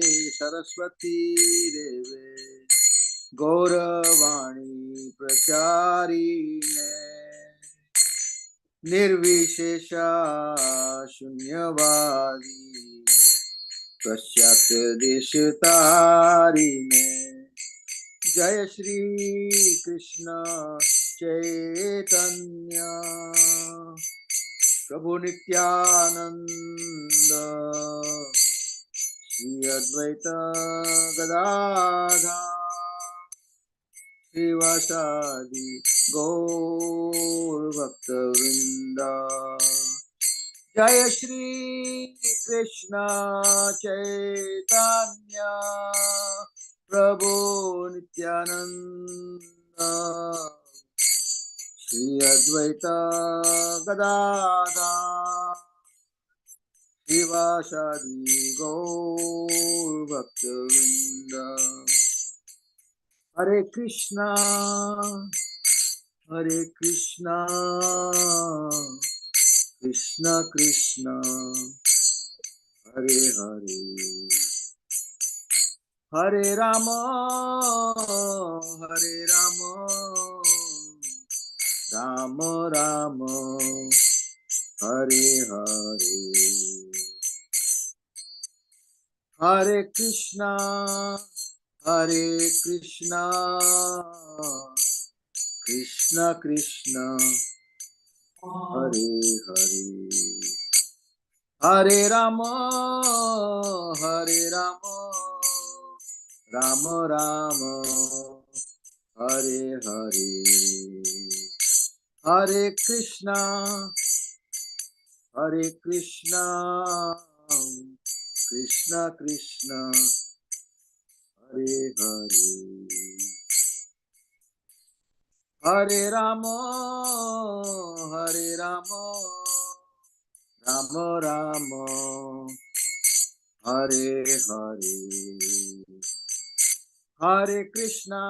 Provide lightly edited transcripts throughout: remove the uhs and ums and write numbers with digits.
सरस्वती देवे गौरवाणी प्रचारिणे निर्विशेषा शून्यवादी पश्चात देशतारिणे जय श्री कृष्ण चैतन्य प्रभु नित्यानंद श्री अद्वैत गदाधर श्रीवासादि गौर भक्त वृंद जय श्री कृष्ण चैतन्य प्रभु नित्यानंद श्री अद्वैत गदाधर श्रीवासादि गौर भक्त वृंद हरे कृष्णा कृष्ण कृष्ण हरे हरे हरे राम राम राम हरे हरे हरे कृष्णा कृष्ण कृष्ण हरे हरे हरे राम राम राम हरे हरे हरे कृष्णा कृष्ण कृष्ण हरे हरे हरे राम राम राम हरे हरे हरे कृष्णा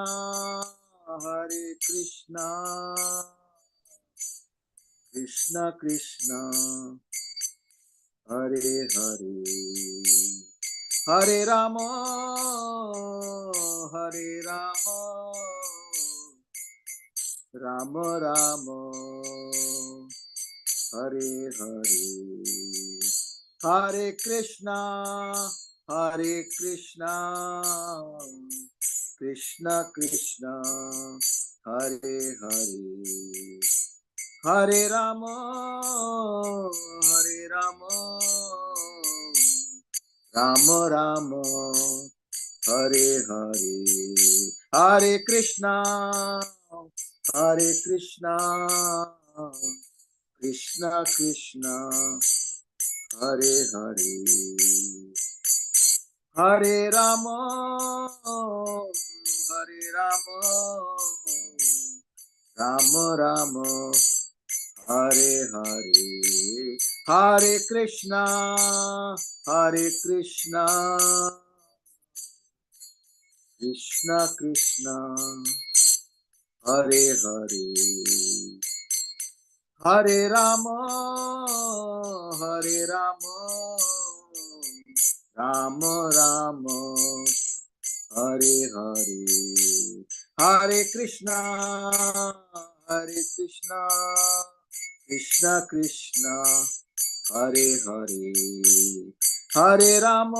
कृष्ण कृष्ण हरे हरे हरे राम राम राम हरे हरे हरे कृष्णा कृष्ण कृष्ण हरे हरे हरे राम राम राम हरे हरे हरे कृष्णा कृष्ण कृष्ण हरे हरे हरे राम राम राम हरे हरे हरे कृष्णा कृष्ण कृष्ण हरे हरे हरे राम राम राम हरे हरे हरे कृष्णा कृष्ण कृष्ण हरे हरे हरे राम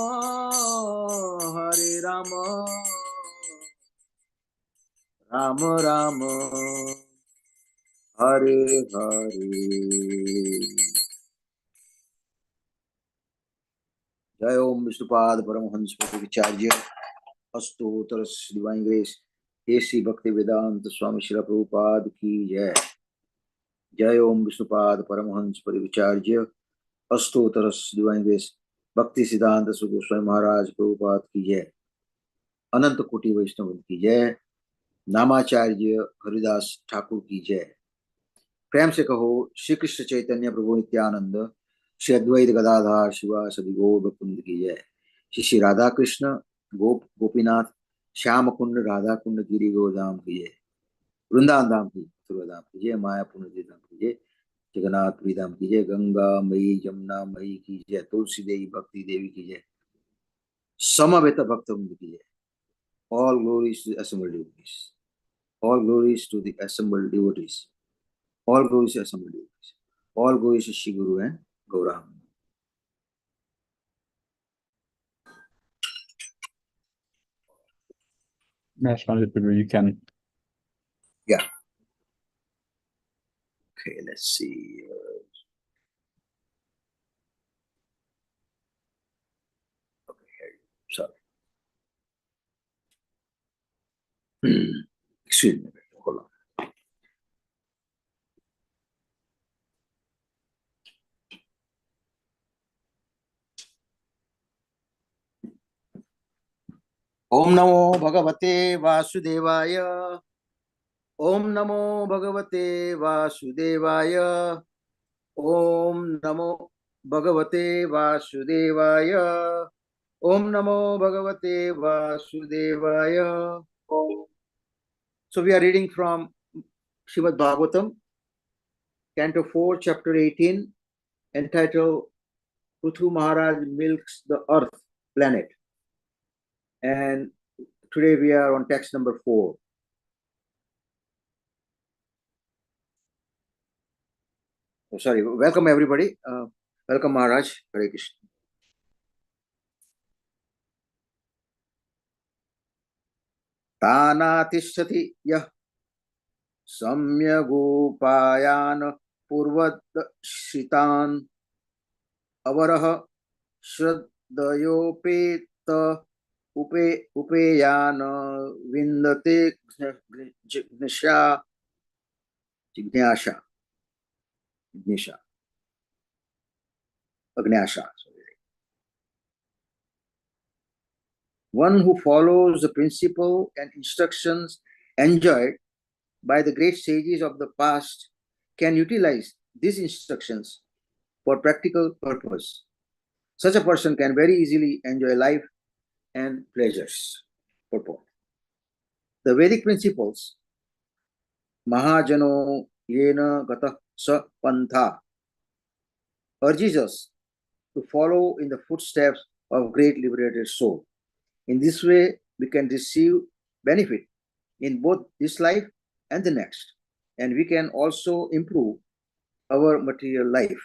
राम राम हरे हरे जय ओम विष्णुपाद परमहंस परिचार्य अष्टोत्तर डिवाइन ग्रेस हे श्री भक्ति वेदांत स्वामी श्री प्रभुपाद की जय। जय ओम विष्णुपाद परमहंस परिचार्य अष्टोत्तर डिवाइन ग्रेस भक्ति सिद्धांत श्री गोस्वामी महाराज प्रभुपाद की जय। अनंत कोटि वैष्णव की जय। नामाचार्य हरिदास ठाकुर की जय। प्रेम से कहो श्री कृष्ण चैतन्य प्रभु नित्यानंद श्री अद्वैत गदाधर शिवा सदि गौर भक्तवृंद की जय। श्री राधा कृष्ण गोपीनाथ श्याम कुंड राधा कुंड गिरी गोधाम की जय। वृंदावन धाम की धाम की जय। मायापुर धाम की जय। जगन्नाथपुरी धाम की जय। गंगा मई जमुना मई की जय। तुलसी देवी भक्ति देवी की जय। Samaveta Bhakta Vrinda ki jai. All glories to the assembled devotees. All glories to the assembled devotees. All glories to assembled devotees. All glories to Shri Guru and Gauranga. You can. Yeah. Okay, let's see. Okay, sorry. Excuse me. Hold on. Om Namo Bhagavate Vasudevaya. Om Namo Bhagavate Vasudevaya. Om Namo Bhagavate Vasudevaya. Om Namo Bhagavate Vasudevaya. So we are reading from Srimad Bhagavatam, Canto 4, Chapter 18, entitled Prithu Maharaj Milks the Earth Planet. And today we are on text number 4. Oh, sorry, welcome everybody. Welcome Maharaj. Hare Krishna. तानातिष्ठति यः सम्यगोपायान् पूर्वदर्शितान् अवरः श्रद्धयोपेत उपेयान् विन्दते जिज्ञासा. One who follows the principle and instructions enjoyed by the great sages of the past can utilize these instructions for practical purpose. Such a person can very easily enjoy life and pleasures. Purport. The Vedic principles, Mahajano Yena Gata Sa Pantha, urges us to follow in the footsteps of great liberated soul. In this way, we can receive benefit in both this life and the next, and we can also improve our material life.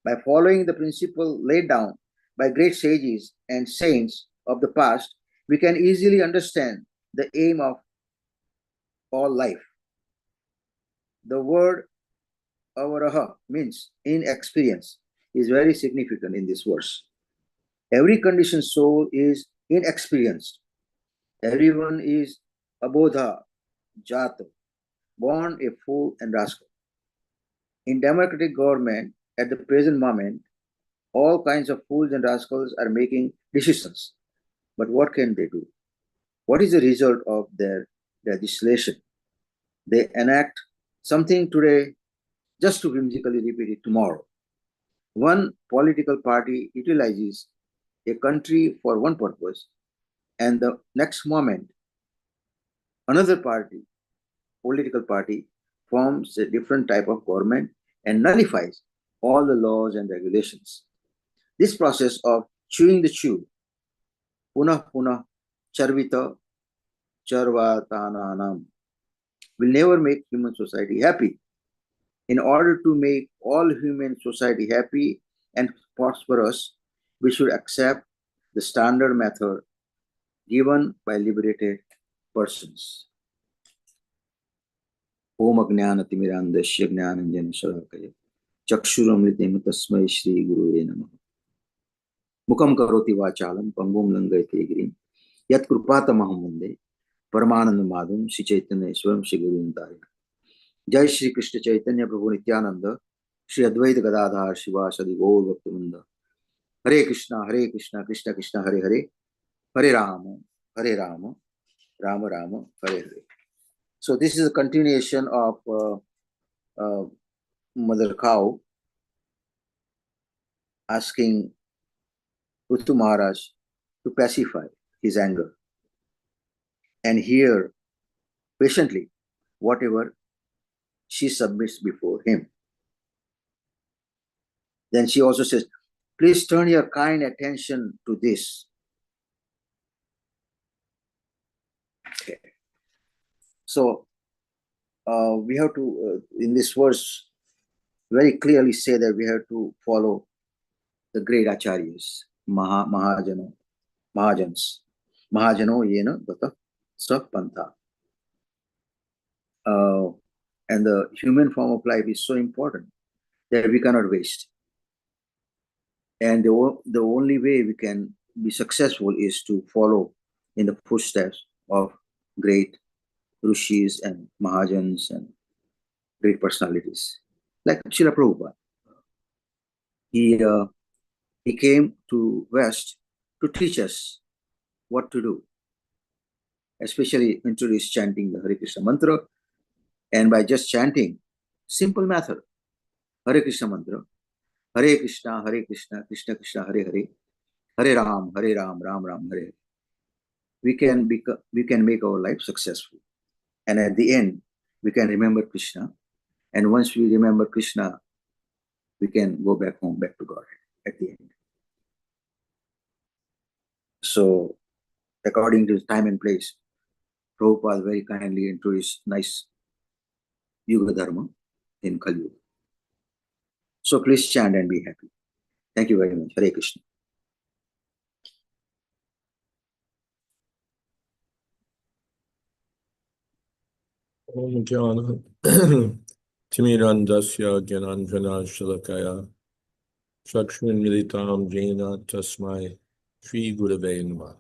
By following the principle laid down by great sages and saints of the past, we can easily understand the aim of all life. The word avaraha means inexperience is very significant in this verse. Every conditioned soul is inexperienced. Everyone is abodha, jata, born a fool and rascal. In democratic government, at the present moment, all kinds of fools and rascals are making decisions. But what can they do? What is the result of their legislation? They enact something today just to whimsically repeat it tomorrow. One political party utilizes a country for one purpose, and the next moment, another political party, forms a different type of government and nullifies all the laws and regulations. This process of chewing the chew, punah punah charvita charvatananam, will never make human society happy. In order to make all human society happy and prosperous, we should accept the standard method given by liberated persons. Om Ajnanatimirandasya Jnananjana Shalakaya Chakshuramritam Tasmai Shri Gurave Namaha. Mukam Karoti Vachalam Pangum Langayate Girim Yat Krupatamaham Vande Paramananda Madhum Shri Chaitanya Swaram Shri Guru Nitaya. Jai Shri Krishna Chaitanya Prabhu Nityananda Shri Advaita Gadadhar Shivasadi Gaur Bhaktivinoda. Hare Krishna, Krishna Krishna, Hare Hare, Hare Rama, Rama Rama, Hare Hare. So this is a continuation of Mother Cow asking Prithu Maharaj to pacify his anger and hear patiently whatever she submits before him. Then she also says, Please turn your kind attention to this. Okay. So we have to, in this verse, very clearly say that we have to follow the great acharyas, Mahajano, Mahajans. Mahajano yena bata sapantha. And the human form of life is so important that we cannot waste. And the only way we can be successful is to follow in the footsteps of great rishis and mahajans and great personalities. Like Srila Prabhupada. He came to West to teach us what to do, especially introduced chanting the Hare Krishna mantra. And by just chanting, simple method, Hare Krishna mantra, Hare Krishna, Krishna Krishna, Hare Hare, Hare Ram, Ram Ram, Hare Hare. We can make our life successful. And at the end, we can remember Krishna. And once we remember Krishna, we can go back home, back to God at the end. So, according to time and place, Prabhupada very kindly introduced nice Yuga Dharma in Kali Yuga. So please chant and be happy. Thank you very much. Hare Krishna. Om Jnana Timirandasya Gyananjana Shalakaya Chakshmin Militam Jena Tasmai Shri Gurave Namah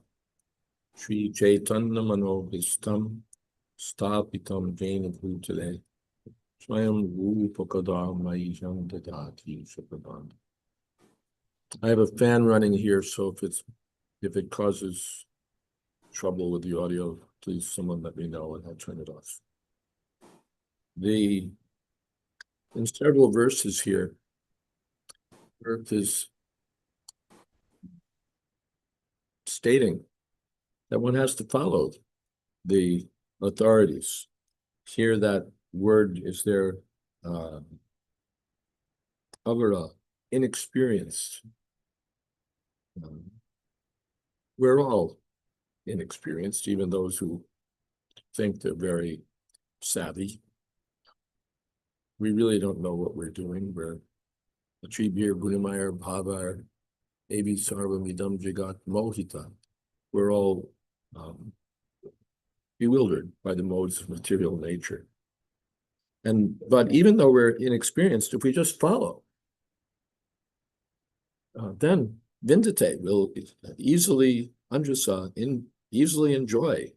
Shri Chaitanya Manobhistam Stapitam Jena Bhutale Swayam Rupakadam Mayijam Dadati Shapadam. I have a fan running here, so if it causes trouble with the audio, please someone let me know and I'll turn it off. In several verses here, Earth is stating that one has to follow the authorities. Here, that word is there, avara, inexperienced. We're all inexperienced, even those who think they're very savvy. We really don't know what we're doing. We're Achibir, Gunamaya, Bhavar, Avi Sarvam Idam Jagat Mohita. We're all bewildered by the modes of material nature. But even though we're inexperienced, if we just follow, then Vindate will easily enjoy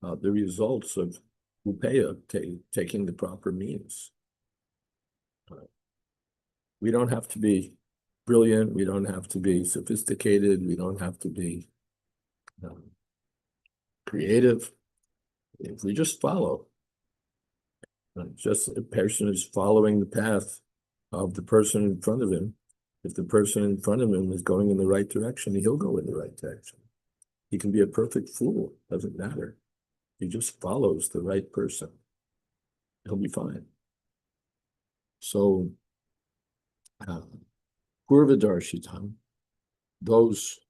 the results of Upeya, taking the proper means. We don't have to be brilliant. We don't have to be sophisticated. We don't have to be creative. If we just follow, just a person is following the path of the person in front of him. If the person in front of him is going in the right direction, he'll go in the right direction. He can be a perfect fool, doesn't matter. He just follows the right person. He'll be fine. So, Purvadarshitam, those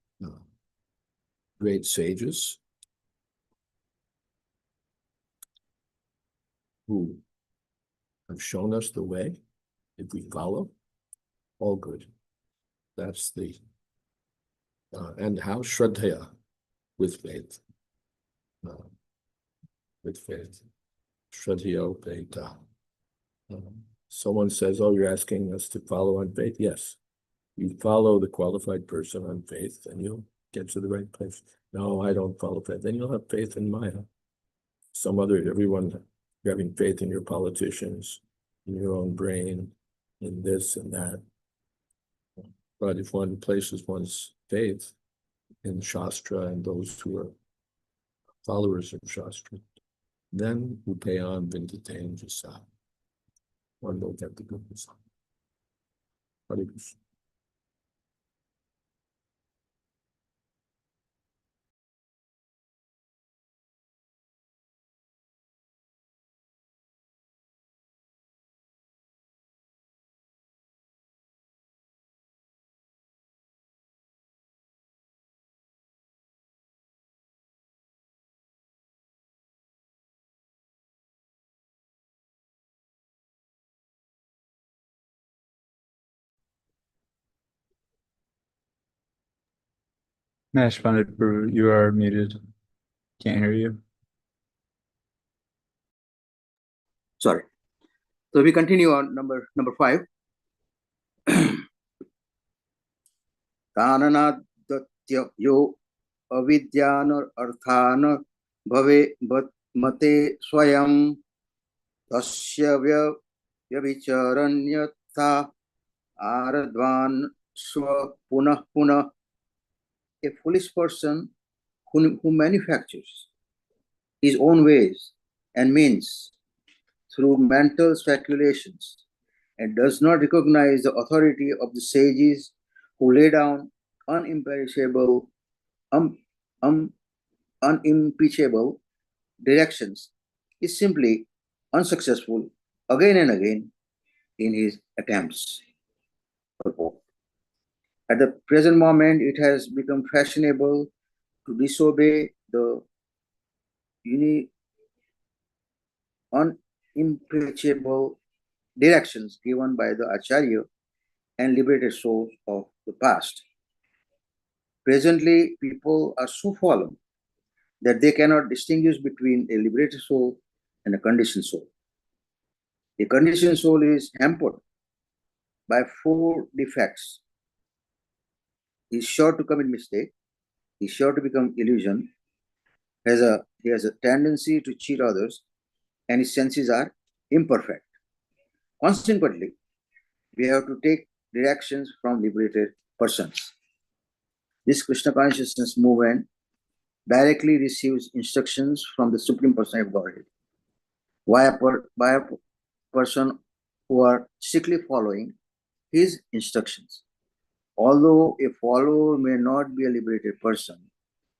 great sages who have shown us the way, if we follow, all good. That's the, and how Shraddhaya, with faith. With faith. Shraddhaya Upeta. Someone says, oh, you're asking us to follow on faith? Yes. You follow the qualified person on faith, and you'll get to the right place. No, I don't follow faith. Then you'll have faith in Maya. Everyone, you're having faith in your politicians, in your own brain, in this and that. But if one places one's faith in Shastra and those who are followers of Shastra, then Upayan Vindatain Jasa. One will get the good result. Hare Krishna. Mahesh Pandit Prabhu, you are muted. Can't hear you. Sorry. So we continue on number 5. Tananadatya yo avidyana arthana bhave mate swayam tasya vyavicharanyatha aradvan swa punah punah. A foolish person who manufactures his own ways and means through mental speculations and does not recognize the authority of the sages who lay down unimpeachable directions is simply unsuccessful again and again in his attempts. At the present moment, it has become fashionable to disobey the unimpeachable directions given by the Acharya and liberated souls of the past. Presently, people are so fallen that they cannot distinguish between a liberated soul and a conditioned soul. A conditioned soul is hampered by 4 defects. He is sure to commit mistake. He is sure to become illusion. He has a tendency to cheat others, and his senses are imperfect. Consequently, we have to take directions from liberated persons. This Krishna consciousness movement directly receives instructions from the Supreme Personality of Godhead by a person who are strictly following his instructions. Although a follower may not be a liberated person,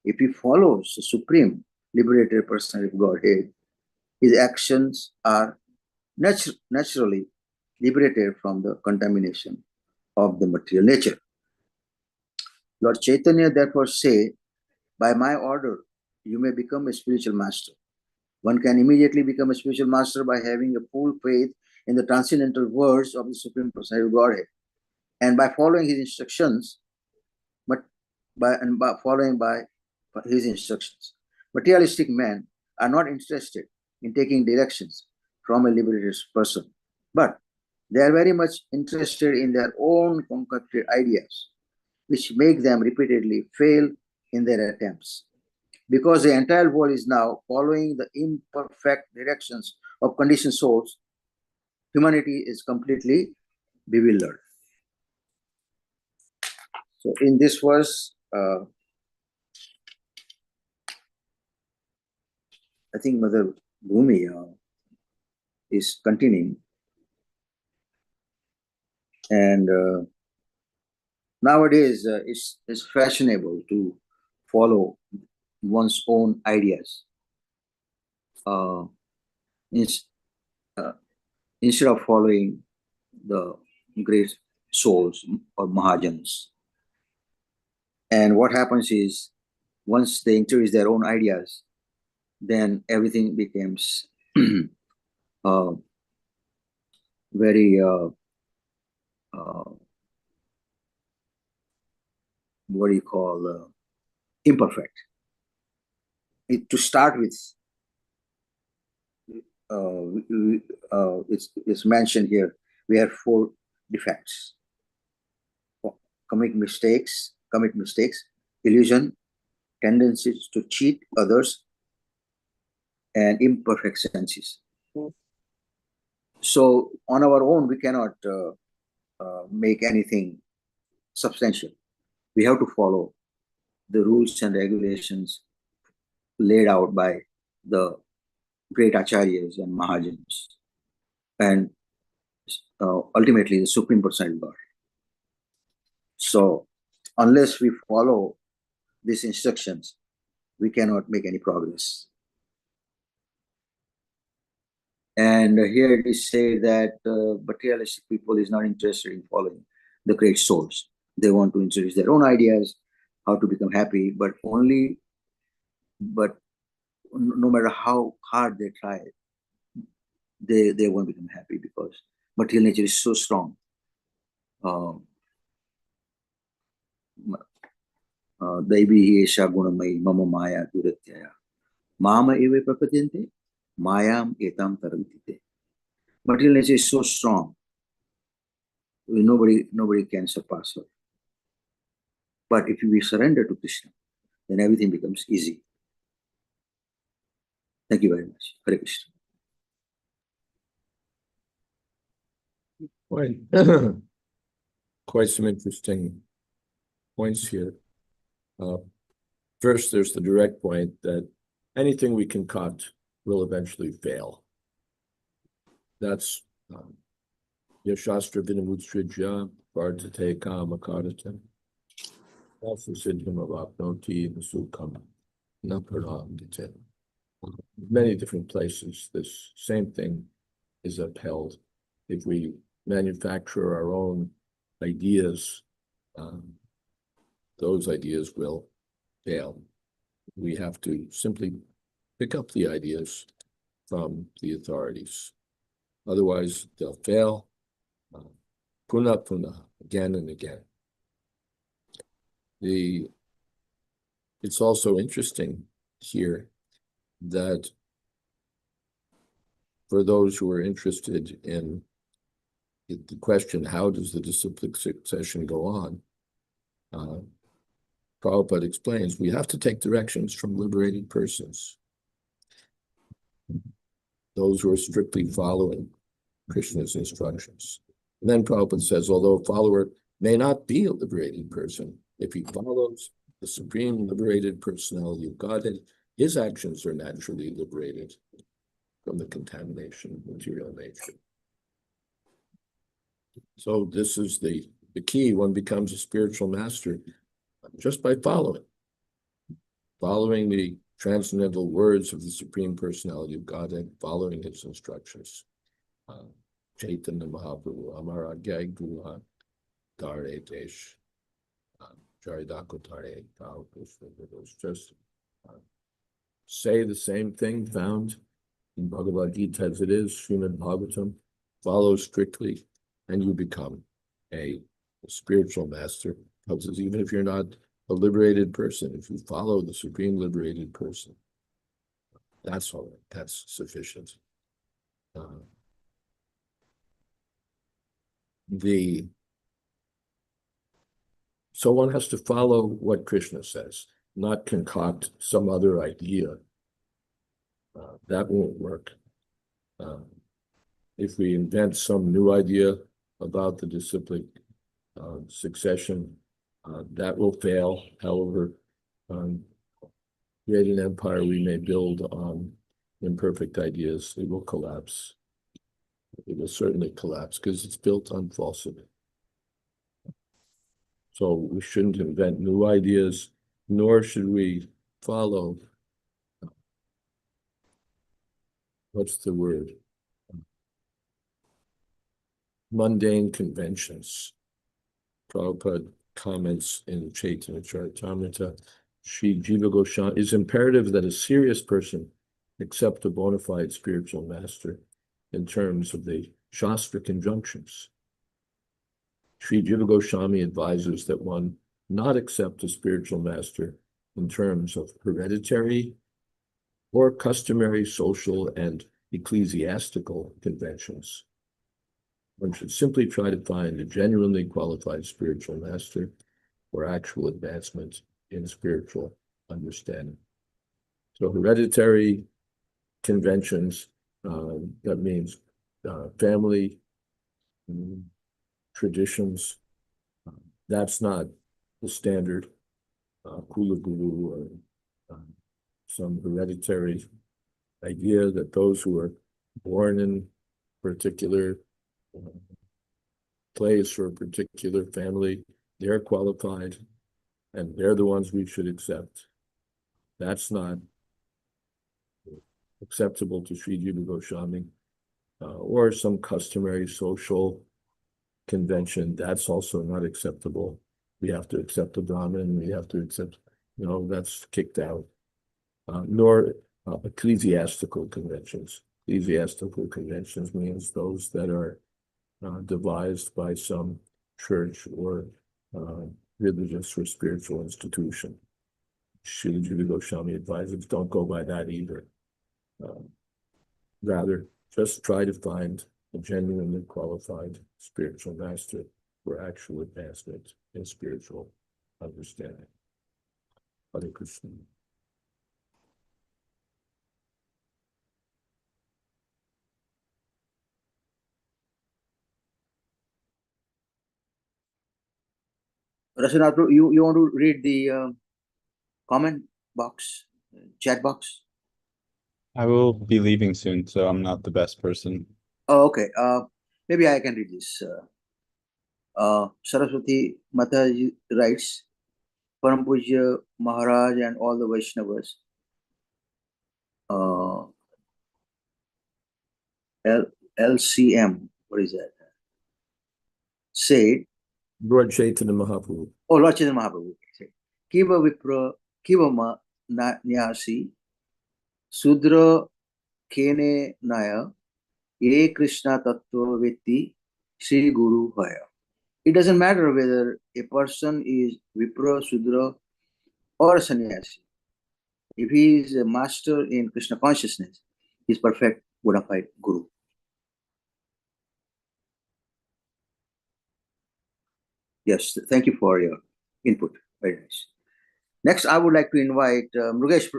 if he follows the Supreme Liberated Personality of Godhead, his actions are naturally liberated from the contamination of the material nature. Lord Chaitanya therefore say, by my order, you may become a spiritual master. One can immediately become a spiritual master by having a full faith in the transcendental words of the Supreme Personality of Godhead, and by following his instructions. Materialistic men are not interested in taking directions from a liberated person, but they are very much interested in their own concocted ideas, which make them repeatedly fail in their attempts. Because the entire world is now following the imperfect directions of conditioned souls, humanity is completely bewildered. So in this verse, I think Mother Bhumi is continuing. And nowadays, it's fashionable to follow one's own ideas. Instead of following the great souls or Mahajans. And what happens is, once they introduce their own ideas, then everything becomes very what do you call imperfect. To start with, it's mentioned here, we have 4 defects: commit mistakes, illusion, tendencies to cheat others, and imperfect senses. So on our own, we cannot make anything substantial. We have to follow the rules and regulations laid out by the great acharyas and mahajans, and ultimately the Supreme Personality of God. So unless we follow these instructions, we cannot make any progress. And here it is said that materialistic people is not interested in following the great souls. They want to introduce their own ideas, how to become happy, but no matter how hard they try, they won't become happy because material nature is so strong. दैवी एषा गुणमयी मम माया दुरत्यया माम एव प्रपद्यन्ते mayam etam taranti te. Materialness is so strong, nobody can surpass her. But if we surrender to Krishna, then everything becomes easy. Thank you very much. Hare Krishna. Quite some interesting points here. First, there's the direct point that anything we concoct will eventually fail. That's Yashastra Vinamutstrija Vartate Kamakarata. Also Siddham Avapnoti Sukham Naparam. Many different places, this same thing is upheld. If we manufacture our own ideas, those ideas will fail. We have to simply pick up the ideas from the authorities. Otherwise, they'll fail puna puna, again and again. It's also interesting here that for those who are interested in the question, how does the disciplic succession go on? Prabhupada explains, we have to take directions from liberated persons. Those who are strictly following Krishna's instructions. And then Prabhupada says, although a follower may not be a liberated person, if he follows the supreme liberated personality of Godhead, his actions are naturally liberated from the contamination of material nature. So this is the key. One becomes a spiritual master just by following the transcendental words of the Supreme Personality of Godhead, following his instructions. Chaitanya Mahaprabhu, Amaragya Gula, Dare Desh, Jaridako Tare, just say the same thing found in Bhagavad Gita as it is, Srimad Bhagavatam, follow strictly, and you become a spiritual master. Because even if you're not a liberated person, if you follow the supreme liberated person, that's all right, that's sufficient. So one has to follow what Krishna says, not concoct some other idea. That won't work. If we invent some new idea about the disciplic succession, that will fail. However, create an empire we may build on imperfect ideas, it will collapse. It will certainly collapse because it's built on falsehood. So we shouldn't invent new ideas, nor should we follow, what's the word? Mundane conventions. Prabhupada comments in Chaitanya Charitamrita, Sri Jiva Goswami, it's imperative that a serious person accept a bona fide spiritual master in terms of the Shastra conjunctions. Sri Jiva Goswami advises that one not accept a spiritual master in terms of hereditary or customary social and ecclesiastical conventions. One should simply try to find a genuinely qualified spiritual master for actual advancement in spiritual understanding. So hereditary conventions, that means family traditions, that's not the standard Kula Guru or some hereditary idea that those who are born in particular place or a particular family, they're qualified and they're the ones we should accept. That's not acceptable to Sri Jiva Goswami, or some customary social convention. That's also not acceptable. We have to accept the Brahmin, we have to accept, that's kicked out. Nor ecclesiastical conventions. Ecclesiastical conventions means those that are devised by some church or religious or spiritual institution. Srila Jiva Goswami advises, don't go by that either. Rather, just try to find a genuinely qualified spiritual master for actual advancement in spiritual understanding. Hare Krishna. Rasanath, you want to read the comment box, chat box? I will be leaving soon, so I'm not the best person. Oh, okay. Maybe I can read this. Saraswati Mataji writes, Param Pujya Maharaj and all the Vaishnavas, LCM, what is that? Said, Lord Chaitanya Mahaprabhu. Oh, Lord Chaitanya Mahaprabhu said, Kiva Vipra, Kiva Ma Nyasi, Sudra Kene Naya, Ye Krishna Tattva Vetti, Sri Guru Haya. It doesn't matter whether a person is Vipra, Sudra, or a sannyasi. If he is a master in Krishna consciousness, he is perfect, bona fide Guru. Yes, thank you for your input. Very nice. Next, I would like to invite Mrugesh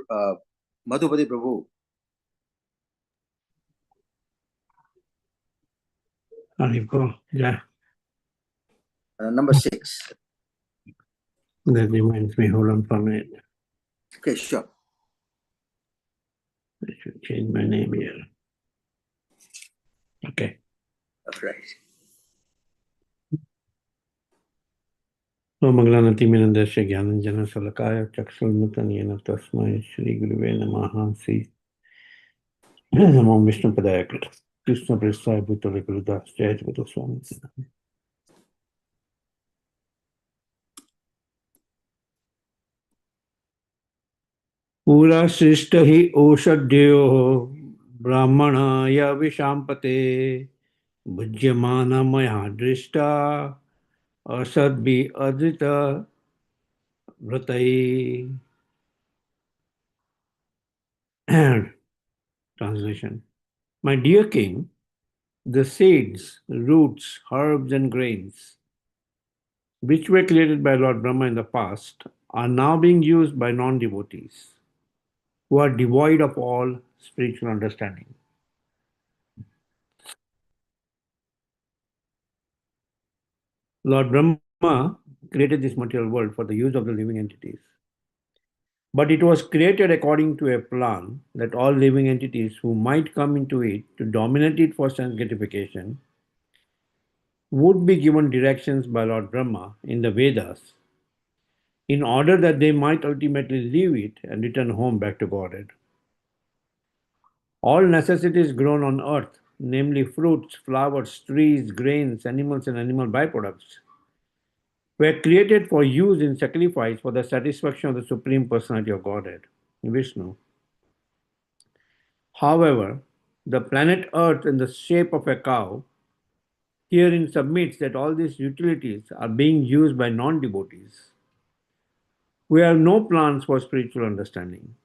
Madhupati Prabhu. Yeah. Number 6. That reminds me, hold on for a minute. Okay, sure. I should change my name here. Okay. That's right. Mangalanatiminandasya Gyananjana Salakaya Chakshulmutaniyana Tasmai Shri Guruve Namaha Sri Namo Vishnu Padaya Krishna Prasthaya Bhutale Gurudas Jayādvaita Swami. Pura Srishta Hi Oshadhyo Brahmanaya Vishampate Bhujyamana Maya Drishta Asadbhi Advita Vratai. Translation. My dear king, the seeds, roots, herbs and grains, which were created by Lord Brahma in the past, are now being used by non-devotees who are devoid of all spiritual understanding. Lord Brahma created this material world for the use of the living entities. But it was created according to a plan that all living entities who might come into it to dominate it for sense gratification would be given directions by Lord Brahma in the Vedas in order that they might ultimately leave it and return home back to Godhead. All necessities grown on earth, namely fruits, flowers, trees, grains, animals, and animal byproducts, were created for use in sacrifice for the satisfaction of the Supreme Personality of Godhead, Vishnu. However, the planet Earth in the shape of a cow herein submits that all these utilities are being used by non-devotees. We have no plans for spiritual understanding.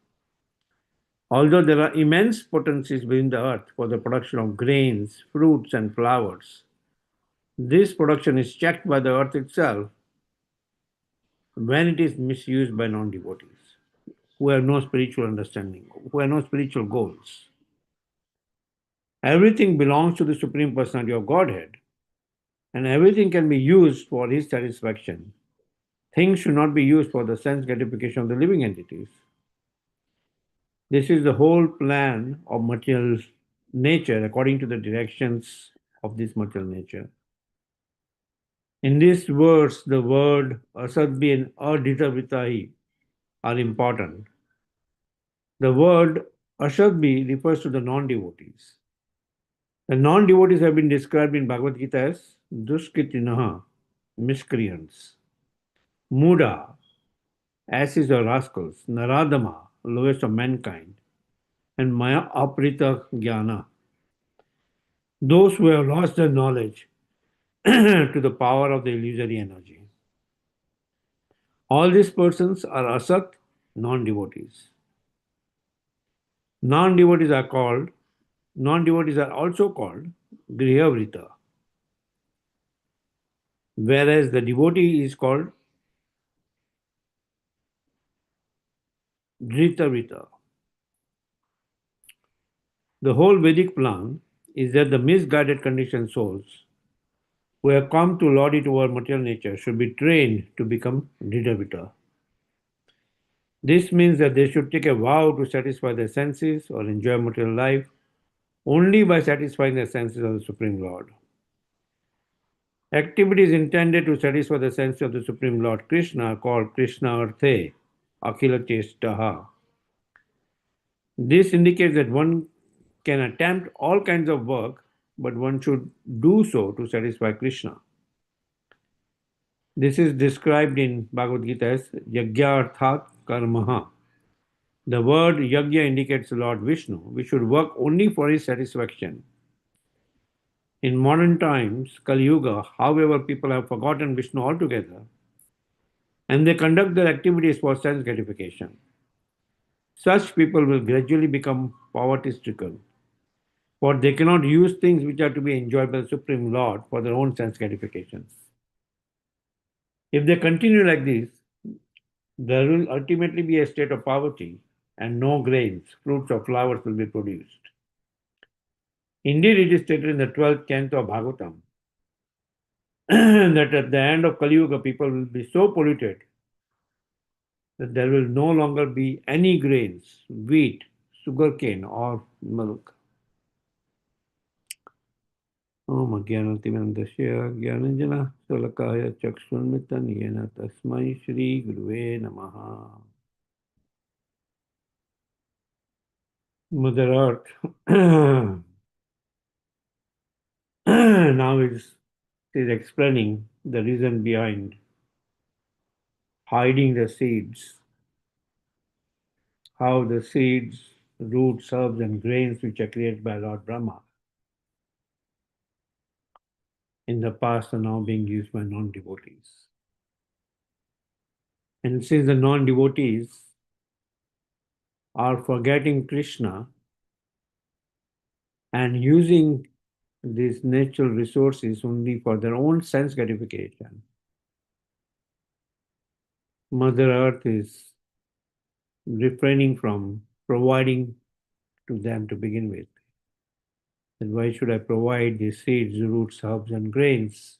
Although there are immense potencies within the earth for the production of grains, fruits, and flowers, this production is checked by the earth itself when it is misused by non-devotees who have no spiritual understanding, who have no spiritual goals. Everything belongs to the Supreme Personality of Godhead, and everything can be used for His satisfaction. Things should not be used for the sense gratification of the living entities. This is the whole plan of material nature according to the directions of this material nature. In this verse, the word asadbhi and adhitavitai are important. The word asadbhi refers to the non-devotees. The non-devotees have been described in Bhagavad Gita as duskritinaha, miscreants, muda, asses or rascals, naradama, lowest of mankind, and maya aprita jnana, those who have lost their knowledge to the power of the illusory energy. All these persons are asat, non-devotees. Non-devotees are also called grihavrita, whereas the devotee is called Dritavrita. The whole Vedic plan is that the misguided conditioned souls who have come to lord it over material nature should be trained to become Dhritavita. This means that they should take a vow to satisfy their senses or enjoy material life only by satisfying the senses of the Supreme Lord. Activities intended to satisfy the sense of the Supreme Lord Krishna are called Krishna Arthe, Akhila Chestaha. This indicates that one can attempt all kinds of work, but one should do so to satisfy Krishna. This is described in Bhagavad Gita as Yajna Arthat Karmaha. The word Yajna indicates Lord Vishnu. We should work only for his satisfaction. In modern times, Kali Yuga, however, people have forgotten Vishnu altogether and they conduct their activities for sense gratification. Such people will gradually become poverty-stricken, for they cannot use things which are to be enjoyed by the Supreme Lord for their own sense gratification. If they continue like this, there will ultimately be a state of poverty and no grains, fruits, or flowers will be produced. Indeed, it is stated in the 12th canto of Bhagavatam that at the end of Kali Yuga, people will be so polluted that there will no longer be any grains, wheat, sugarcane, or milk. Om Ajnanatimandasya Jnananjana Salakaya Chakshunmitan Yena Tasmai Shri Guruve Namaha. Mother Earth now is explaining the reason behind hiding the seeds, how the seeds, roots, herbs, and grains which are created by Lord Brahma in the past are now being used by non-devotees. And since the non-devotees are forgetting Krishna and using these natural resources only for their own sense gratification, Mother Earth is refraining from providing to them to begin with. And why should I provide these seeds, roots, herbs, and grains,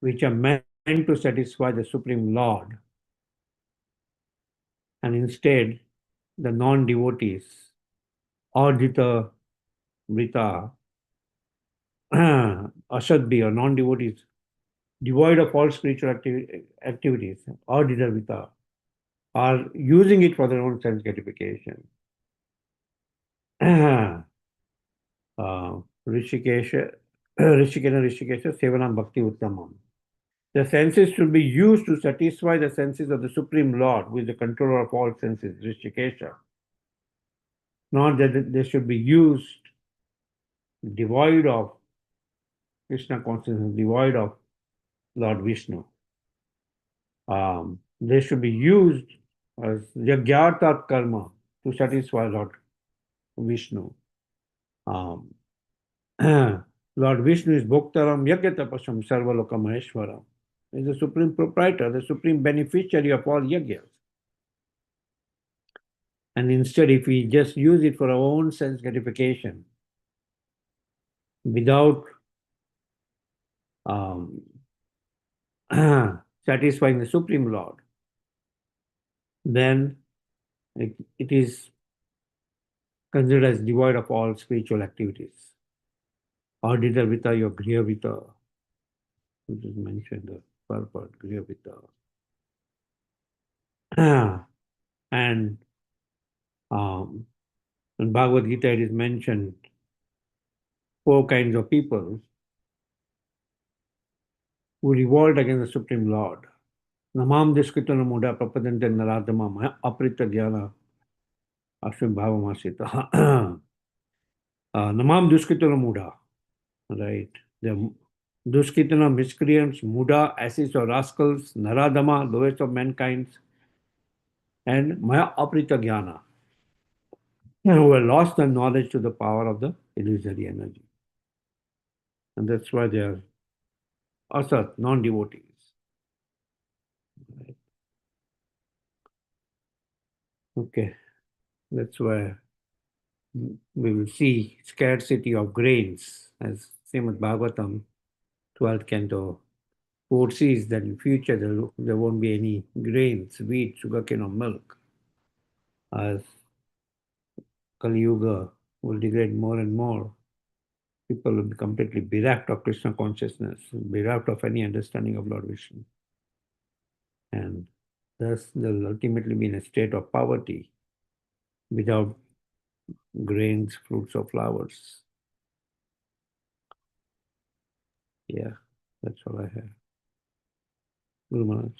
which are meant to satisfy the Supreme Lord? And instead, the non-devotees, Ardhita Vrita, Ashadbi, or non-devotees, devoid of all spiritual activities, Ardhita Vrita, are using it for their own sense gratification. Rishikesha, Sevanam Bhakti Uttamam. The senses should be used to satisfy the senses of the Supreme Lord, who is the controller of all senses, Rishikesha. Not that they should be used devoid of Krishna consciousness, devoid of Lord Vishnu. They should be used as Yagyartat Karma to satisfy Lord Vishnu. Lord Vishnu is Bhoktaram Yagyatapasam Sarvaloka Maheshwaram. He is the supreme proprietor, the supreme beneficiary of all yagyas. And instead, if we just use it for our own sense gratification, without satisfying the Supreme Lord, then it is considered as devoid of all spiritual activities. Ardhita Vita, your Griha Vita, which is mentioned the purport, Griha Vita. And in Bhagavad Gita, it is mentioned 4 kinds of people who revolt against the Supreme Lord. Namam Diskritana Muda Prapadante Naradama Aprita Dhyana Ashvibhavamasita. Namam Duskritana Muda. Right. Duskitana, miscreants, Muda, asses or rascals, Naradama, lowest of mankind, and Maya Aprita Jnana, who have lost the knowledge to the power of the illusory energy. And that's why they are asat, non-devotees. Okay, that's why we will see scarcity of grains, as Srimad Bhagavatam, 12th canto, foresees that in future there won't be any grains, wheat, sugarcane or milk, as Kali Yuga will degrade more and more. People will be completely bereft of Krishna consciousness, bereft of any understanding of Lord Vishnu. And thus they'll ultimately be in a state of poverty without grains, fruits, or flowers. Yeah, that's all I have. Guru Maharaj.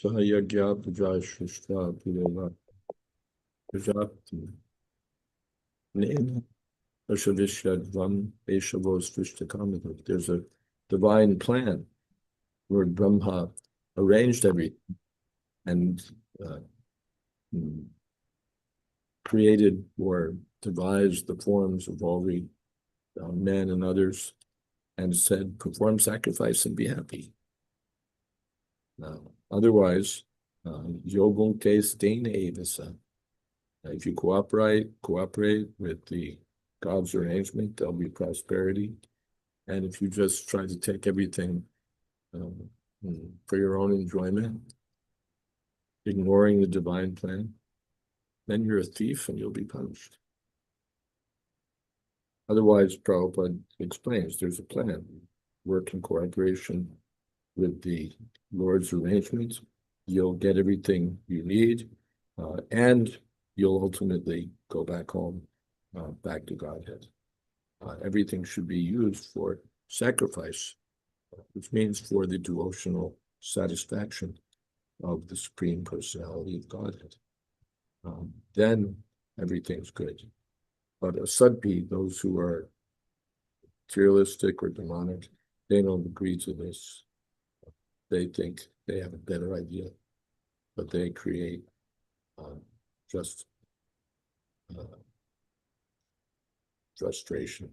Sahayagya Puja Shrishta Pureva Pujati Nena Ashavishadvam Eshavos Shrishtakamita. There's a divine plan. Lord Brahma arranged everything and created or devised the forms of all the men and others and said, perform sacrifice and be happy. Otherwise, yogungte stena evasa. If you cooperate with the God's arrangement, there'll be prosperity. And if you just try to take everything for your own enjoyment, ignoring the divine plan, then you're a thief and you'll be punished. Otherwise, Prabhupada explains there's a plan. Work in cooperation with the Lord's arrangements, you'll get everything you need, and you'll ultimately go back home, back to Godhead. Everything should be used for sacrifice, which means for the devotional satisfaction of the Supreme Personality of Godhead. Then everything's good. But asadpi, those who are materialistic or demonic, they don't agree to this. They think they have a better idea, but they create just frustration.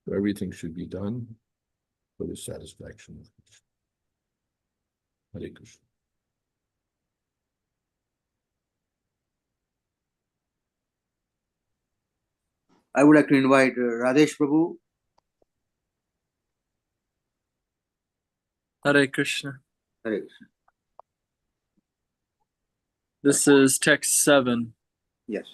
So everything should be done for the satisfaction of Krishna. Hare Krishna. I would like to invite Radesh Prabhu. Hare Krishna. Hare Krishna. This is text 7. Yes.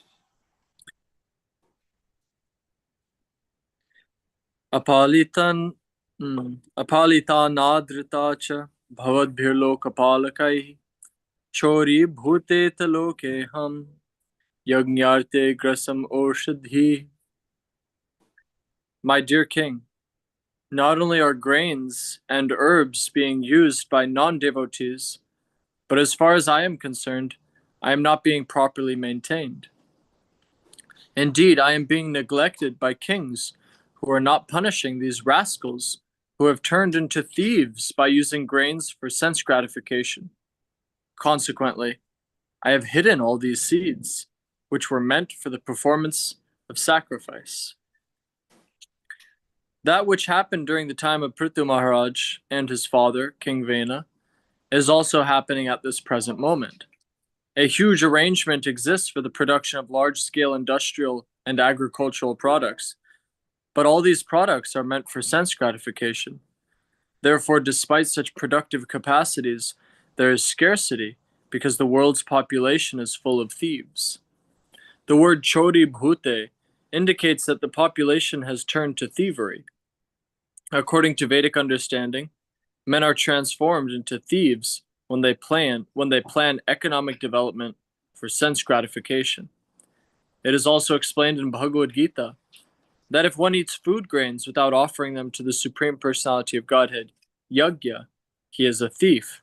Apalitanadrita cha bhavadbhirlokapalakai chori bhute taloke ham yajñarte grasam orshadhi. My dear king, not only are grains and herbs being used by non-devotees, but as far as I am concerned, I am not being properly maintained. Indeed, I am being neglected by kings who are not punishing these rascals who have turned into thieves by using grains for sense gratification. Consequently, I have hidden all these seeds, which were meant for the performance of sacrifice. That which happened during the time of Prithu Maharaj and his father, King Vena, is also happening at this present moment. A huge arrangement exists for the production of large-scale industrial and agricultural products, but all these products are meant for sense gratification. Therefore, despite such productive capacities, there is scarcity because the world's population is full of thieves. The word chori bhute indicates that the population has turned to thievery. According to Vedic understanding, men are transformed into thieves when they plan economic development for sense gratification. It is also explained in Bhagavad Gita that if one eats food grains without offering them to the Supreme Personality of Godhead, yajna, he is a thief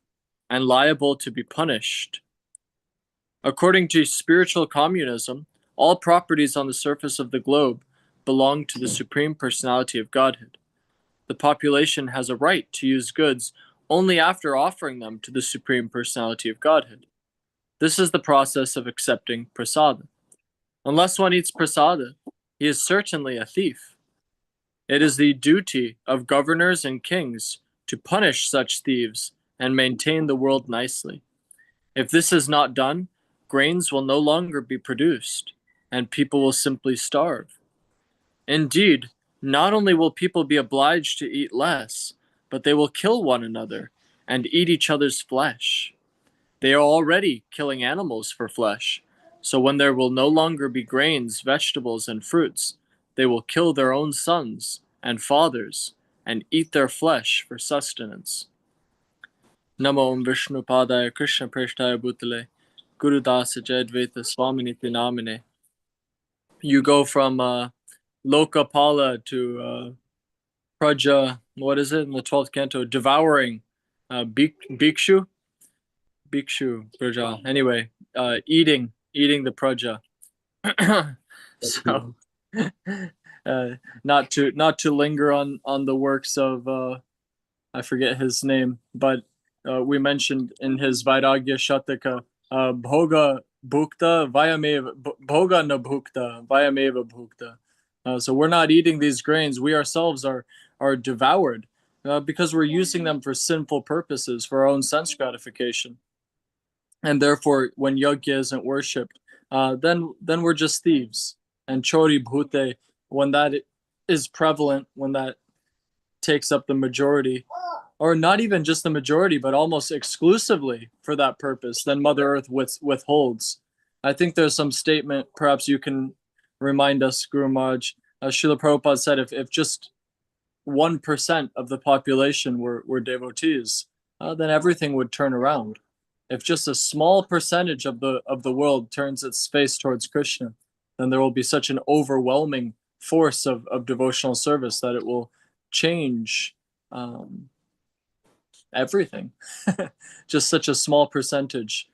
and liable to be punished. According to spiritual communism, all properties on the surface of the globe belong to the Supreme Personality of Godhead. The population has a right to use goods only after offering them to the Supreme Personality of Godhead. This is the process of accepting prasada. Unless one eats prasada, he is certainly a thief. It is the duty of governors and kings to punish such thieves and maintain the world nicely. If this is not done, grains will no longer be produced, and people will simply starve. Indeed, not only will people be obliged to eat less, but they will kill one another and eat each other's flesh. They are already killing animals for flesh, so when there will no longer be grains, vegetables, and fruits, they will kill their own sons and fathers and eat their flesh for sustenance. Namo Om Vishnu Padaya Krishna Preshtaya Bhutale Guru Dasa Jayādvaita Swami Niti Namine. You go from Lokapala to Praja, what is it in the 12th canto? Devouring Bhikshu, Praja. Anyway, eating the Praja. So, not to linger on the works of I forget his name, but we mentioned in his Vairagya Shataka, Bhoga Bhukta Vayameva Bhoga na Bhukta Vayameva Bhukta. So we're not eating these grains. We ourselves are devoured because we're using them for sinful purposes, for our own sense gratification. And therefore, when yajna isn't worshipped, then we're just thieves. And chori bhute, when that is prevalent, when that takes up the majority, or not even just the majority, but almost exclusively for that purpose, then Mother Earth withholds. I think there's some statement, perhaps you can remind us, Guru Maharaj, Srila Prabhupada said if just 1% of the population were devotees, then everything would turn around. If just a small percentage of the world turns its face towards Krishna, then there will be such an overwhelming force of devotional service that it will change everything. Just such a small percentage.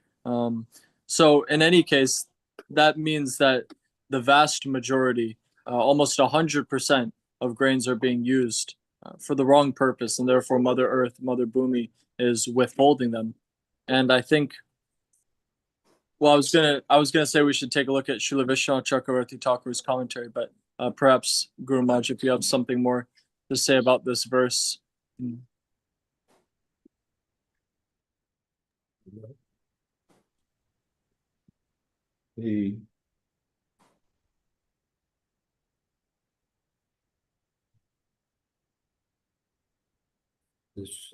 So in any case, that means that the vast majority, almost 100% of grains are being used for the wrong purpose, and therefore Mother Earth, Mother Bhumi is withholding them. And I think, well, I was gonna say we should take a look at Srila Vishwanath Chakravarti Thakur's commentary, but perhaps Guru Maharaj, if you have something more to say about this verse. This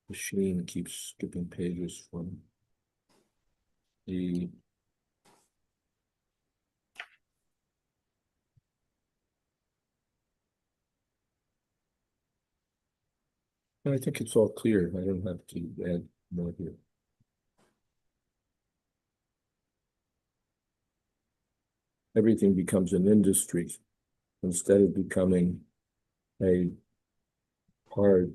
machine keeps skipping pages from the I think it's all clear. I don't have to add more here. Everything becomes an industry instead of becoming a part.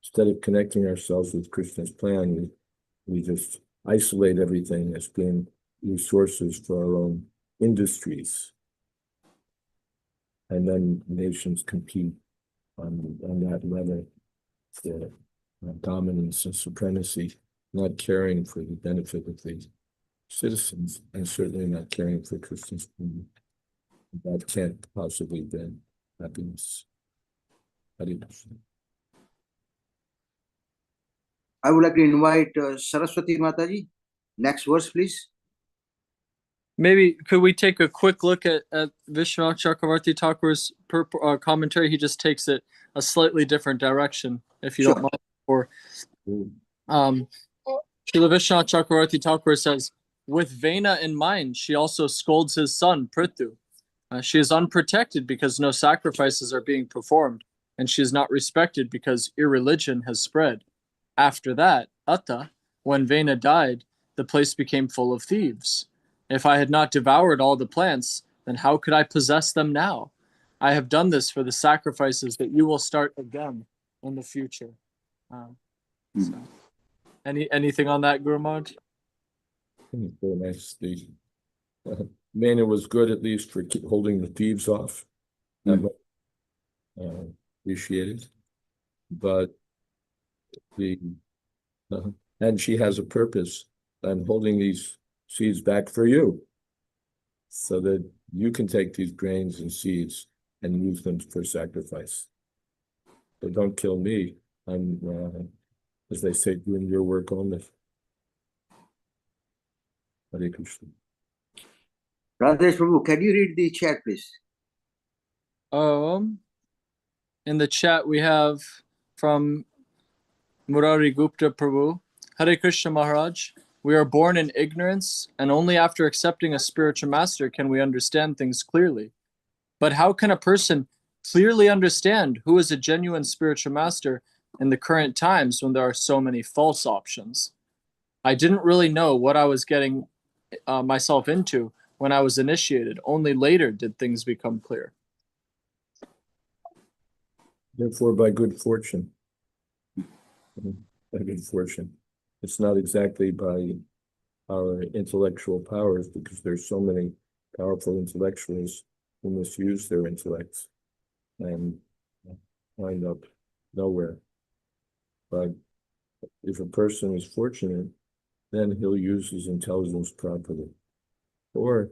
Instead of connecting ourselves with Krishna's plan, we just isolate everything as being resources for our own industries. And then nations compete on that level for dominance and supremacy, not caring for the benefit of the citizens, and certainly not caring for Krishna's plan. That can't possibly bring happiness. Hare Krishna. I would like to invite Saraswati Mataji. Next verse, please. Maybe could we take a quick look at Vishwanath Chakravarti Thakur's commentary? He just takes it a slightly different direction, if you don't mind. Or Srila Vishwanath Chakravarti Thakur says, with Vena in mind, she also scolds his son, Prithu. She is unprotected because no sacrifices are being performed, and she is not respected because irreligion has spread. After that, Atta, when Vena died, the place became full of thieves. If I had not devoured all the plants, then how could I possess them now? I have done this for the sacrifices that you will start again in the future. So, anything on that, Guru Maharaj? Very nice. Vena was good at least for holding the thieves off. That Mm. was appreciated. But and she has a purpose. I'm holding these seeds back for you, so that you can take these grains and seeds and use them for sacrifice. So don't kill me. I'm, as they say, doing your work only. Hare Krishna. Radhesh Prabhu, can you read the chat, please? In the chat we have from Murari Gupta Prabhu. Hare Krishna Maharaj. We are born in ignorance, and only after accepting a spiritual master can we understand things clearly. But how can a person clearly understand who is a genuine spiritual master in the current times when there are so many false options? I didn't really know what I was getting myself into when I was initiated. Only later did things become clear. Therefore, by good fortune. By good fortune. It's not exactly by our intellectual powers, because there's so many powerful intellectuals who misuse their intellects and wind up nowhere. But if a person is fortunate, then he'll use his intelligence properly. Or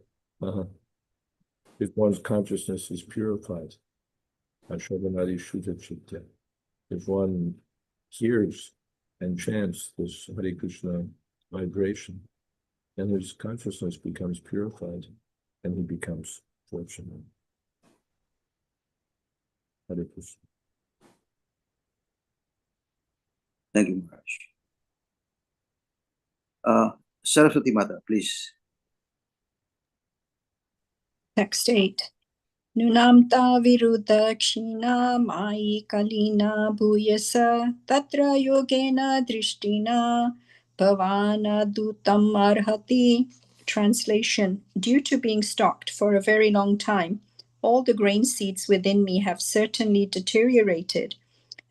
if one's consciousness is purified, if one hears and chants this Hare Krishna vibration, then his consciousness becomes purified and he becomes fortunate. Hare Krishna. Thank you, Maharaj. Saraswati Mata, please. Text 8. Nunamta viruddha kshina mai kalina bhuyasa tatra yogena drishtina bhavana dutam arhati. Translation. Due to being stocked for a very long time, all the grain seeds within me have certainly deteriorated.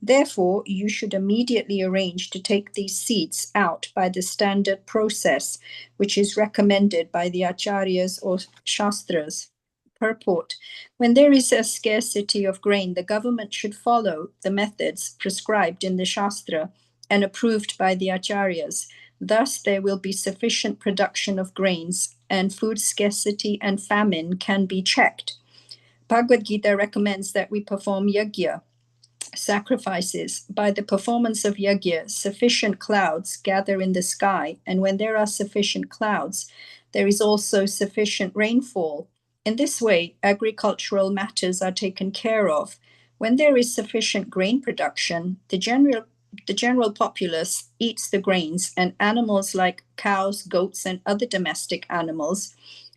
Therefore, you should immediately arrange to take these seeds out by the standard process, which is recommended by the acharyas or shastras. Purport. When there is a scarcity of grain, the government should follow the methods prescribed in the shastra and approved by the acharyas. Thus, there will be sufficient production of grains, and food scarcity and famine can be checked. Bhagavad Gita recommends that we perform yajna, sacrifices. By the performance of yajna, sufficient clouds gather in the sky, and when there are sufficient clouds, there is also sufficient rainfall. In this way, agricultural matters are taken care of. When there is sufficient grain production, the general populace eats the grains, and animals like cows, goats, and other domestic animals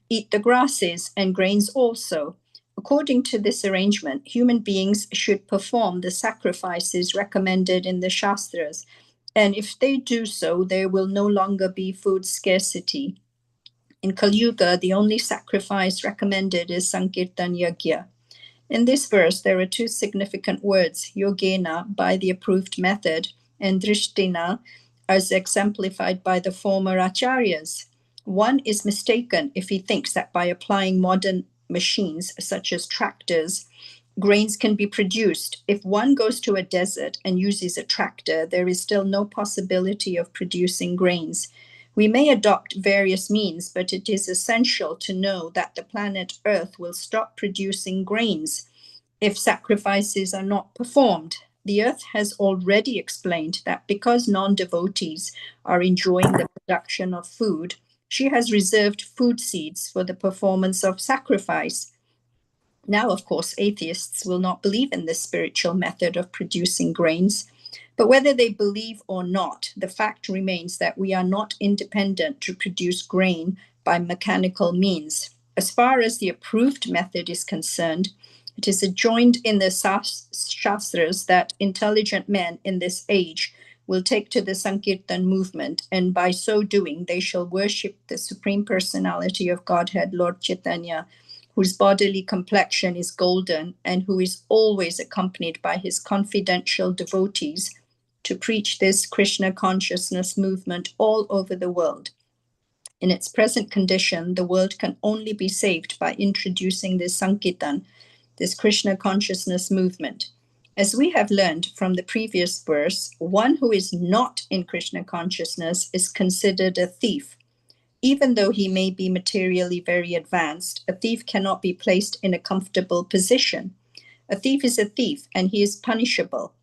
eat the grasses and grains also. According to this arrangement, human beings should perform the sacrifices recommended in the Shastras, and if they do so, there will no longer be food scarcity. In Kali Yuga, the only sacrifice recommended is Sankirtan Yajna. In this verse, there are two significant words, yogena, by the approved method, and drishtina, as exemplified by the former acharyas. One is mistaken if he thinks that by applying modern machines, such as tractors, grains can be produced. If one goes to a desert and uses a tractor, there is still no possibility of producing grains. We may adopt various means, but it is essential to know that the planet Earth will stop producing grains if sacrifices are not performed. The Earth has already explained that because non-devotees are enjoying the production of food, she has reserved food seeds for the performance of sacrifice. Now, of course, atheists will not believe in this spiritual method of producing grains. But whether they believe or not, the fact remains that we are not independent to produce grain by mechanical means. As far as the approved method is concerned, it is adjoined in the Shastras that intelligent men in this age will take to the Sankirtan movement, and by so doing, they shall worship the Supreme Personality of Godhead, Lord Chaitanya, whose bodily complexion is golden and who is always accompanied by his confidential devotees to preach this Krishna consciousness movement all over the world. In its present condition, the world can only be saved by introducing this Sankirtan, this Krishna consciousness movement. As we have learned from the previous verse, one who is not in Krishna consciousness is considered a thief. Even though he may be materially very advanced, a thief cannot be placed in a comfortable position. A thief is a thief, and he is punishable.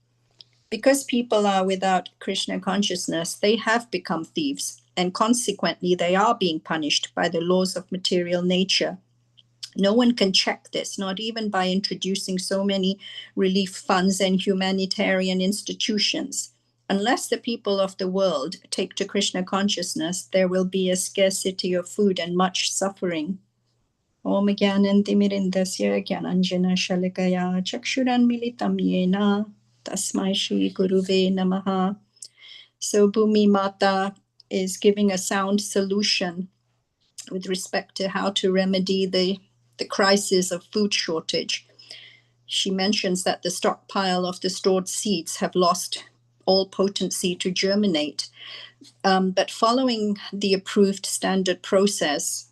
Because people are without Krishna consciousness, they have become thieves, and consequently they are being punished by the laws of material nature. No one can check this, not even by introducing so many relief funds and humanitarian institutions. Unless the people of the world take to Krishna consciousness, there will be a scarcity of food and much suffering. Om Gyananti Mirindasya Gyananjana Shalakaya Chakshuran Militam Yena Tasmai Shri Guruve Namaha. So Bhumi Mata is giving a sound solution with respect to how to remedy the crisis of food shortage. She mentions that the stockpile of the stored seeds have lost all potency to germinate. But following the approved standard process,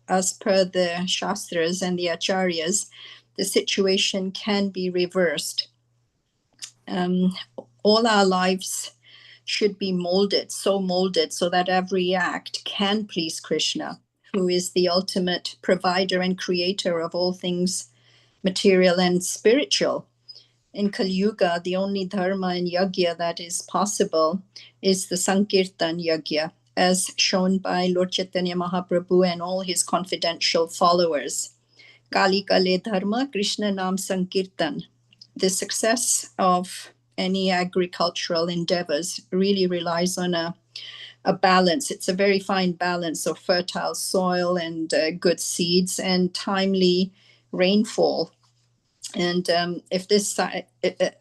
as per the Shastras and the Acharyas, the situation can be reversed. All our lives should be molded so that every act can please Krishna, who is the ultimate provider and creator of all things material and spiritual. In Kali Yuga, the only dharma and yajna that is possible is the Sankirtan yajna, as shown by Lord Chaitanya Mahaprabhu and all his confidential followers. Kali Kale Dharma, Krishna Nam Sankirtan. The success of any agricultural endeavors really relies on a balance. It's a very fine balance of fertile soil and good seeds and timely rainfall. And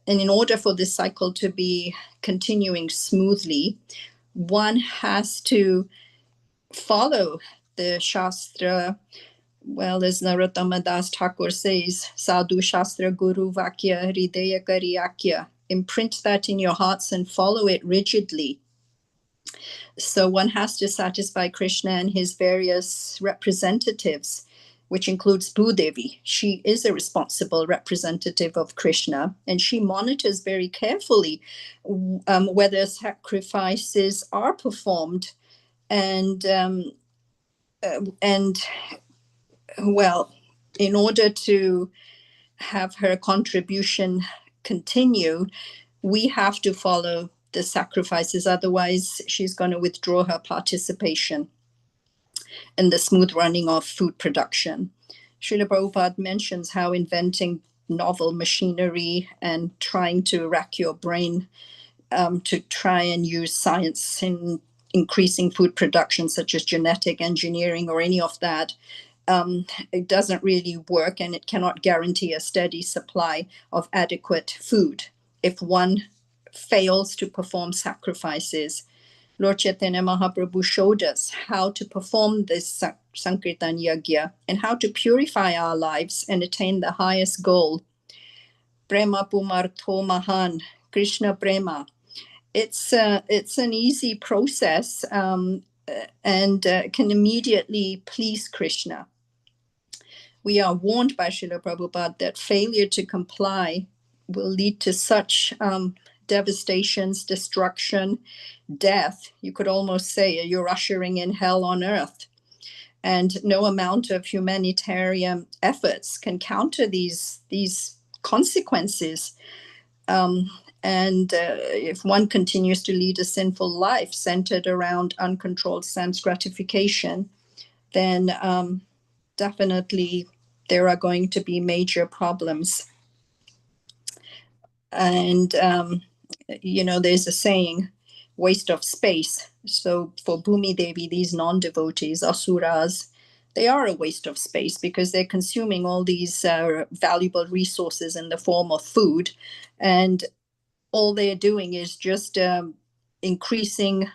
in order for this cycle to be continuing smoothly, one has to follow the Shastra. Well, as Narottama Das Thakur says, Sadhu Shastra Guru Vakya Hridaya Kariyakya. Imprint that in your hearts and follow it rigidly. So one has to satisfy Krishna and his various representatives, which includes Bhudevi. She is a responsible representative of Krishna, and she monitors very carefully whether sacrifices are performed. And well, in order to have her contribution continue, we have to follow the sacrifices. Otherwise, she's going to withdraw her participation in the smooth running of food production. Srila Prabhupada mentions how inventing novel machinery and trying to rack your brain to try and use science in increasing food production, such as genetic engineering or any of that, it doesn't really work, and it cannot guarantee a steady supply of adequate food if one fails to perform sacrifices. Lord Chaitanya Mahaprabhu showed us how to perform this Sankirtan Yajna and how to purify our lives and attain the highest goal. Prema Pumartho Mahan, Krishna Prema. It's an easy process and can immediately please Krishna. We are warned by Srila Prabhupada that failure to comply will lead to such devastations, destruction, death. You could almost say you're ushering in hell on earth. And no amount of humanitarian efforts can counter these consequences. If one continues to lead a sinful life centered around uncontrolled sense gratification, then definitely there are going to be major problems. And, there's a saying, waste of space. So for Bhumi Devi, these non-devotees, asuras, they are a waste of space because they're consuming all these valuable resources in the form of food. And all they're doing is just increasing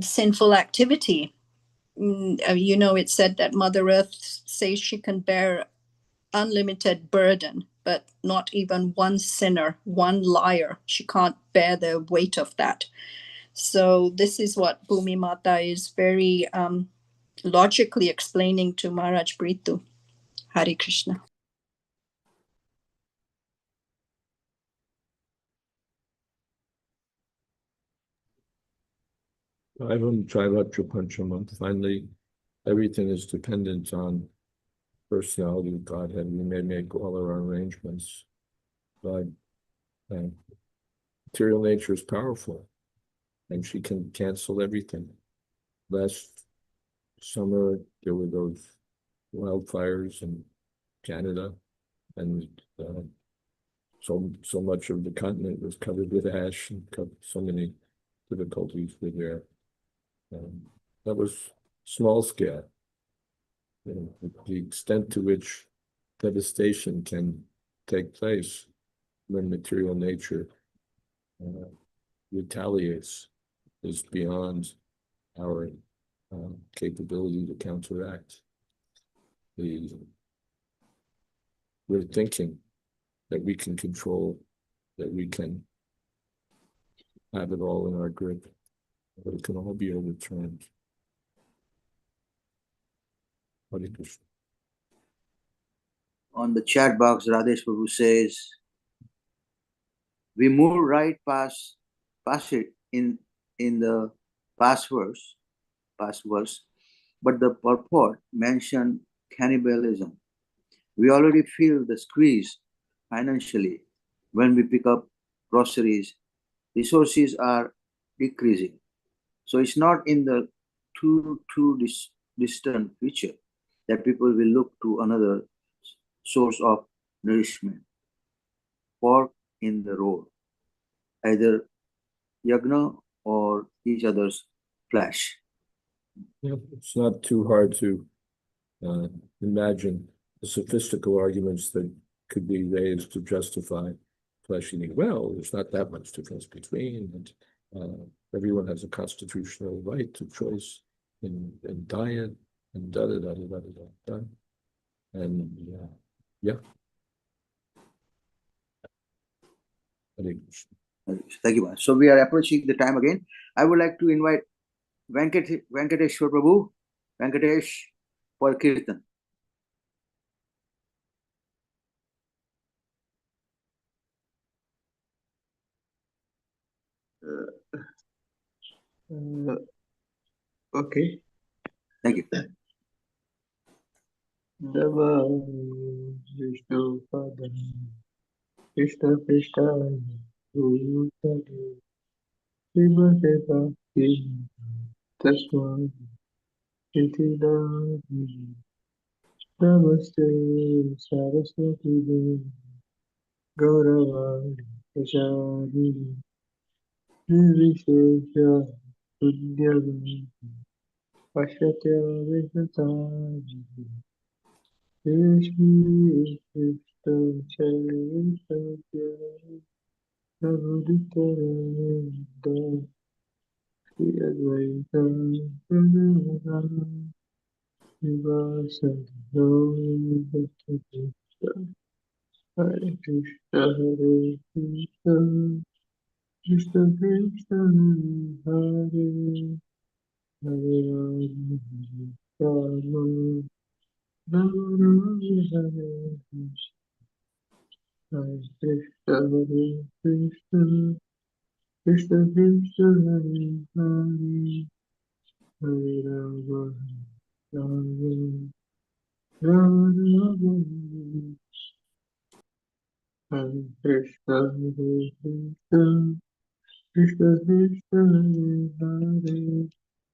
sinful activity. It's said that Mother Earth says she can bear unlimited burden, but not even one sinner, one liar. She can't bear the weight of that. So this is what Bhumi Mata is very logically explaining to Maharaj Prithu. Hare Krishna. Ivam Traivatya Panchamam. Finally, everything is dependent on personality of Godhead. We may make all our arrangements, but material nature is powerful, and she can cancel everything. Last summer, there were those wildfires in Canada, and so much of the continent was covered with ash, and so many difficulties were there. That was small scale. The extent to which devastation can take place when material nature retaliates is beyond our capability to counteract. We're thinking that we can control, that we can have it all in our grip, but it can all be overturned. Hare Krishna. On the chat box, Radesh Prabhu says, we move right past it in the past verse, but the purport mentioned cannibalism. We already feel the squeeze financially when we pick up groceries. Resources are decreasing. So it's not in the too distant future that people will look to another source of nourishment. Fork in the road, either yagna or each other's flesh. Yeah, it's not too hard to imagine the sophistical arguments that could be raised to justify flesh eating. Well, there's not that much difference between, and everyone has a constitutional right to choice in diet, and da. And yeah. Thank you, man. So we are approaching the time again. I would like to invite Venkateshwar Prabhu, Venkatesh, for Kirtan. Okay. Thank you. Namo Vishnu Padam Krishna Krishna Bhutale Srimate Bhakti Tasma Iti Nami Namaste Saraswati Devi Gauravani Prasadi Nirvishesha Punyavani Pashatya Vishatari Krishna Krishna Chaitanya Navaditara Jayādvaita Pranava Vivasana Hare Krishna Hare Krishna Krishna Krishna Hare Hare Rama Rama Rama Hare Hare Krishna Hare Krishna Krishna Krishna Hare Hare Hare Rama Rama Rama Hare Krishna Hare Krishna Krishna Krishna Hare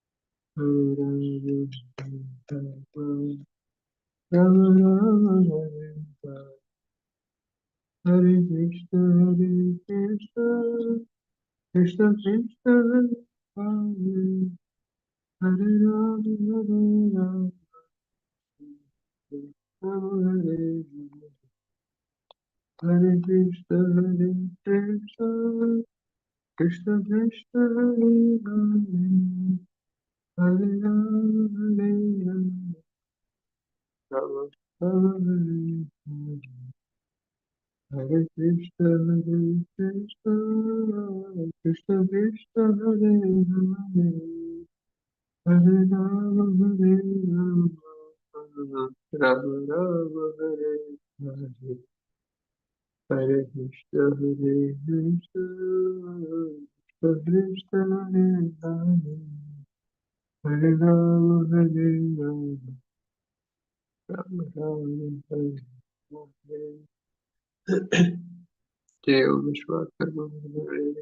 Hare Rama Rama Hare Hare Krishna Krishna Krishna Hare Hare Rama Hare Hare Krishna Krishna Krishna Hare Hare Rama Rama Hare Krishna Krishna Krishna Hare Hare Hare Rama Hare Ram Ram Hare Hare Hare Krishna Krishna Krishna Hare Ram Hare Ram Ram Ram Hare Hare जय ओम विश्वात्मक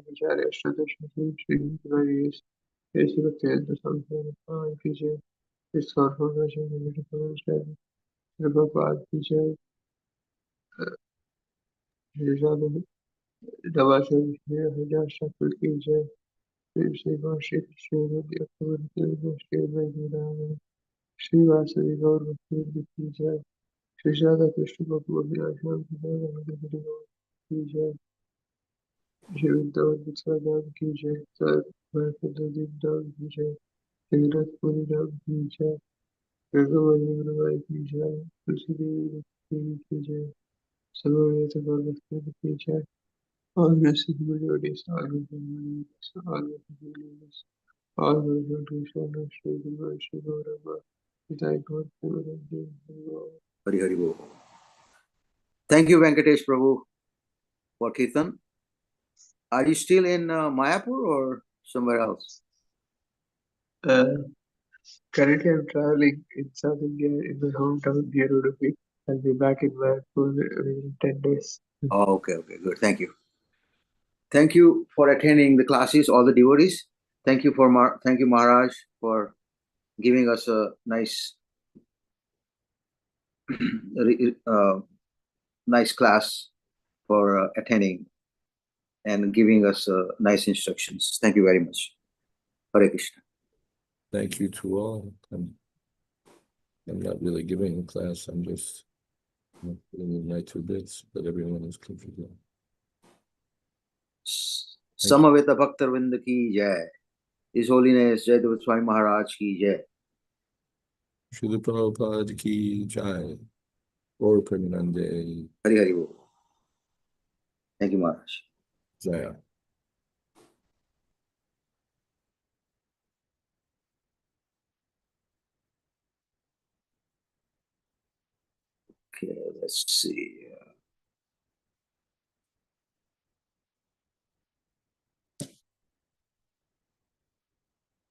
विचारे अष्टादश Shri warriors ऐसे वक्त तो संसार की जय इस कॉर्पोरेट से लिमिटेड प्रोजेक्ट प्रभुपाद की जय रिजाद दवा से हजार शक्ल की जय श्री वार्षिक श्री अक्टूबर के में श्री वासवी गौर भक्ति की जय श्री राधा कृष्ण गोकुल विलास की जय श्री वृंदावन धाम की जय सर धाम की जय जगन्नाथपुरी धाम की जय गंगा की जय तुलसी देवी की जय सर्ववेद भगवती की जय all blessed melodies, all good melodies, all good melodies, all good Krishna, Shri Guru, Shri Gaurava, Thy God, Hari Hari Bol. Thank you, Venkatesh Prabhu, for Kirtan. Are you still in Mayapur or somewhere else? Currently, I'm traveling in South India in my hometown near Udupi. I'll be back in Mayapur in 10 days. Oh, okay, good. Thank you. Thank you for attending the classes, all the devotees. Thank you thank you, Maharaj, for giving us a nice, nice class for attending and giving us nice instructions. Thank you very much. Hare Krishna. Thank you to all. I'm not really giving a class. I'm just putting in my 2 bits, but everyone is contributing. Samaveta Bhaktarvinda ki jai. His Holiness Jayādvaita Swami Maharaj ki jai. Srila Prabhupada ki jai. Or Premanande Hari Hari Bol. Thank you, Maharaj. Jaya. Okay, let's see.